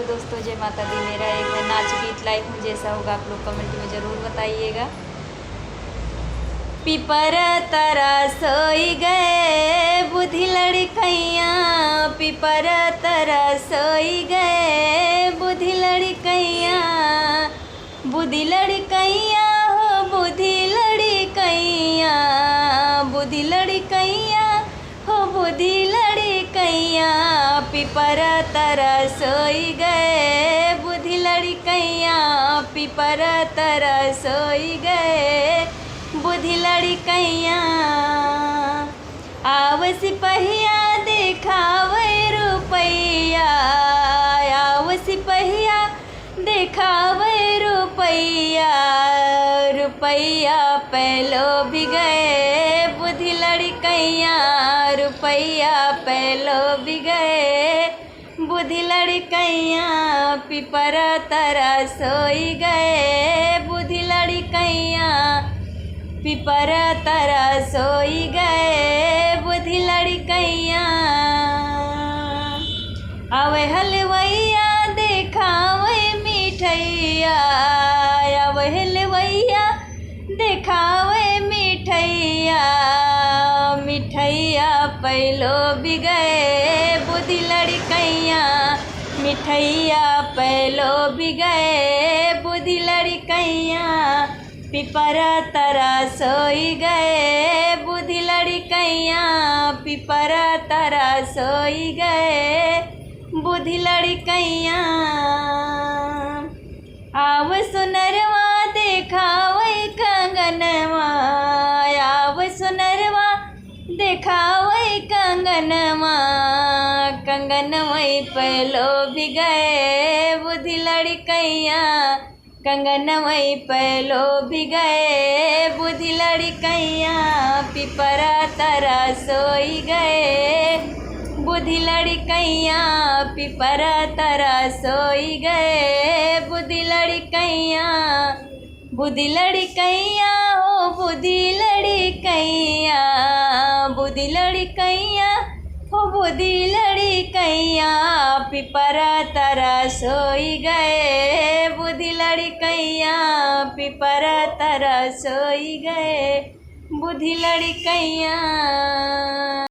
Hello दोस्तों, जय माता दी। मेरा एक नाच गीत लाइव में जैसा होगा आप लोग कमेंट में ज़रूर बताइएगा। पिपर तरा सोई गए बुद्धि लड़कैया, पिपर तरा सोई गए बुद्धि लड़कैया, बुद्धि लड़कैया हो बुद्धि लड़कैया, बुद्धि लड़कैया हो बुद्धि लड़कैया, पिपर तरा सोई गए बुद्धि लड़कैया, पिपर तरा सोई गए बुद्धि लड़कैया। आव सिपहिया देखावे रुपैया, आव सिपहिया देखावे रुपैया, रुपैया पैलो भी गए बुद्धि लड़कैया, रुपैया पैलो भी गए बुद्धि लड़कैया, पिपर तरा सोई गए बुद्धि लड़कैया, पिपर तरा सोई गए बुद्धि लड़कैया। आवे हलवैया देखावे मिठैया, आवे हलवैया देखावे मिठैया, मिठैया पैलो भी गए बुद्धि लड़कैया, मिठैया पैलो भी गए बुद्धि लड़कैया, पिपर तरा सोई गए बुद्धि लड़कैया, पिपर तरा सोई गए बुद्धि लड़कैया। आव सुनरवा देखावे कंगनवा, आव सुनरवा देखावे कंगनवा, कंगनवई पैलो भी गए बुद्धि लड़कैया, कंगनवई पैलो भी गए बुद्धि लड़कैया, पिपर तरा सोई गए बुद्धि लड़कैया, पिपर तरा सोई गए बुद्धि लड़कैया, बुद्धि लड़कैया हो बुद्धि लड़कैया, बुद्धि लड़कैया हो बुद्धि लड़कैया, पिपर तरा सोई गए बुद्धि लड़कैया, पिपर तरा सोई गए बुद्धि लड़कैया।